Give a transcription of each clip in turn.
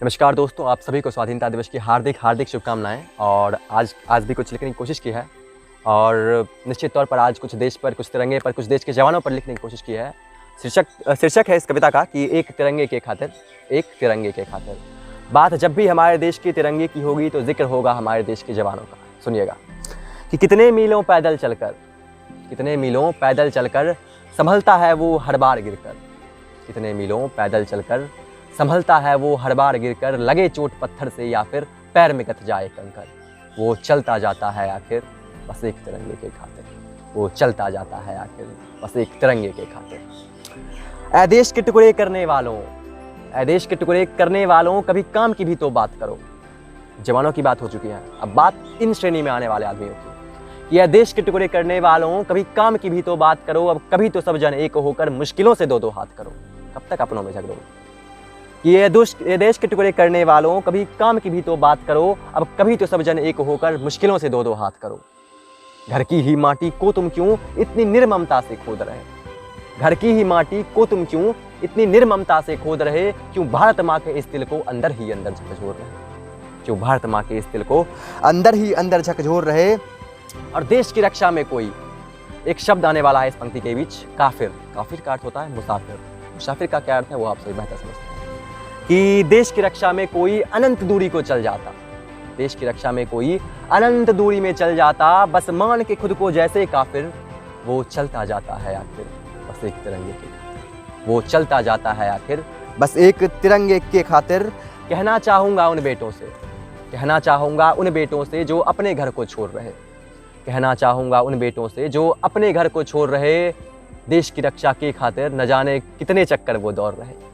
नमस्कार दोस्तों, आप सभी को स्वाधीनता दिवस की हार्दिक हार्दिक शुभकामनाएं। और आज भी कुछ लिखने की कोशिश की है और निश्चित तौर पर आज कुछ देश पर, कुछ तिरंगे पर, कुछ देश के जवानों पर लिखने की कोशिश की है। शीर्षक है इस कविता का कि एक तिरंगे के खातिर, एक तिरंगे के खातिर। बात जब भी हमारे देश के तिरंगे की होगी तो जिक्र होगा हमारे देश के जवानों का। सुनिएगा कि कितने मीलों पैदल चलकर संभलता है वो हर बार गिरकर, कितने मीलों पैदल चलकर संभलता है वो हर बार गिरकर, लगे चोट पत्थर से या फिर पैर में गथ जाए कंकर, वो चलता जाता है आखिर बस एक तिरंगे के खातिर, वो चलता जाता है आखिर बस एक तिरंगे के खातिर। ऐ देश के टुकड़े करने वालों, ऐ देश के टुकड़े करने वालों, कभी काम की भी तो बात करो। जवानों की बात हो चुकी है, अब बात इन श्रेणी में आने वाले आदमियों की कि ऐ देश के टुकड़े करने वालों, कभी काम की भी तो बात करो। अब कभी तो सब जन एक होकर मुश्किलों से दो दो हाथ करो। कब तक अपनों में झगड़ोगे? ये देश के टुकड़े करने वालों, कभी काम की भी तो बात करो। अब कभी तो सब जन एक होकर मुश्किलों से दो दो हाथ करो। घर की ही माटी को तुम क्यों इतनी निर्ममता से खोद रहे, घर की ही माटी को तुम क्यों इतनी निर्ममता से खोद रहे, क्यों भारत माँ के इस दिल को अंदर ही अंदर झकझोर रहे, क्यों भारत माँ के इस दिल को अंदर ही अंदर झकझोर रहे। और देश की रक्षा में कोई एक शब्द आने वाला है इस पंक्ति के बीच, काफिर। काफिर का अर्थ होता है मुसाफिर। मुसाफिर का क्या अर्थ है वो आप सभी बेहतर समझते हैं कि देश की रक्षा में कोई अनंत दूरी को चल जाता, देश की रक्षा में कोई अनंत दूरी में चल जाता, बस मान के खुद को जैसे काफिर, वो चलता जाता है आखिर बस एक तिरंगे के खातिर, वो चलता जाता है आखिर बस एक तिरंगे के खातिर। कहना चाहूँगा उन बेटों से, कहना चाहूँगा उन बेटों से जो अपने घर को छोड़ रहे, कहना चाहूँगा उन बेटों से जो अपने घर को छोड़ रहे, देश की रक्षा के खातिर न जाने कितने चक्कर वो दौड़ रहे,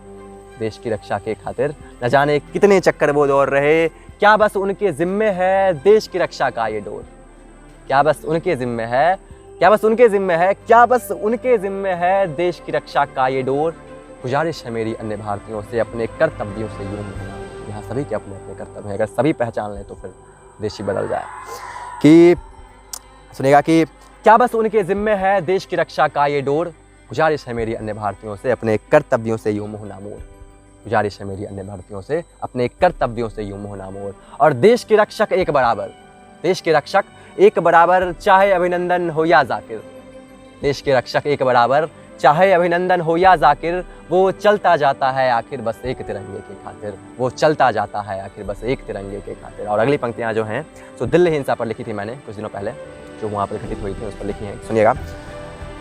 देश की रक्षा के खातिर न जाने कितने चक्कर वो दौड़ रहे। क्या बस उनके जिम्मे है देश की रक्षा का ये डोर, क्या बस उनके जिम्मे है, क्या बस उनके जिम्मे है, क्या बस उनके जिम्मे है देश की रक्षा का ये डोर। गुजारिश है मेरी अन्य भारतीयों से अपने कर्तव्यों से यूं होना, यहाँ सभी के अपने अपने कर्तव्य हैं, अगर सभी पहचान लें तो फिर देश ही बदल जाए। कि सुनेगा कि क्या बस उनके जिम्मे है देश की रक्षा का ये डोर, गुजारिश है मेरी अन्य भारतीयों से अपने कर्तव्यों से यूं मुँह ना मोड़, गुजारिश है मेरी अन्य भारतीयों से अपने कर्तव्यों से यूं मुँह ना मोड़। और देश के रक्षक एक बराबर, देश के रक्षक एक बराबर, चाहे अभिनंदन हो या जाकिर, देश के रक्षक एक बराबर, चाहे अभिनंदन हो या जाकिर, वो चलता जाता है आखिर बस एक तिरंगे के खातिर, वो चलता जाता है आखिर बस एक तिरंगे के खातिर। और अगली पंक्तियां जो हैं सो दिल्ली हिंसा पर लिखी थी मैंने कुछ दिनों पहले, जो वहाँ पर घटित हुई थी उस पर लिखी हैं। सुनिएगा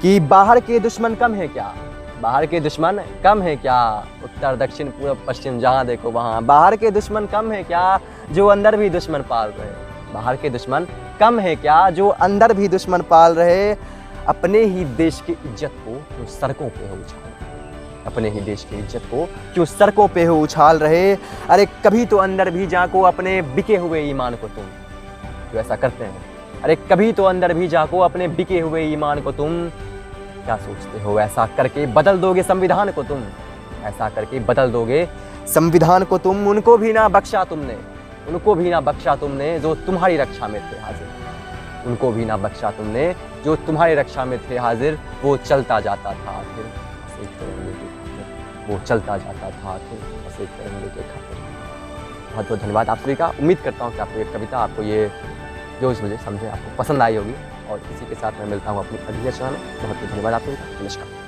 कि बाहर के दुश्मन कम है क्या, बाहर के दुश्मन कम है क्या, उत्तर दक्षिण पूर्व पश्चिम जहाँ देखो वहाँ, बाहर के दुश्मन कम है क्या जो अंदर भी दुश्मन पाल रहे, बाहर के दुश्मन कम है क्या जो अंदर भी दुश्मन पाल रहे। अपने ही देश की इज्जत को क्यों सड़कों पे हो उछाल, अपने ही देश की इज्जत को क्यों सड़कों पे हो उछाल रहे। अरे कभी तो अंदर भी जाको अपने बिके हुए ईमान को तुम, जो ऐसा करते हैं, अरे कभी तो अंदर भी जाको अपने बिके हुए ईमान को तुम, क्या सोचते हो ऐसा करके बदल दोगे संविधान को तुम, ऐसा करके बदल दोगे संविधान को तुम। उनको भी ना बख्शा तुमने, उनको भी ना बख्शा तुमने जो तुम्हारी रक्षा में थे हाजिर, उनको भी ना बख्शा तुमने जो तुम्हारी रक्षा में थे हाजिर, वो चलता जाता था आखिर बस एक तिरंगे के खातिर, वो चलता जाता था आखिर बस एक तिरंगे के खातिर। बहुत बहुत धन्यवाद आप सभी का। उम्मीद करता हूँ कि आपको ये कविता, आपको ये जो इस वजह समझे आपको पसंद आई होगी। और इसी के साथ मैं मिलता हूँ अपनी अगली रचना में। बहुत बहुत धन्यवाद आप सभी का। नमस्कार।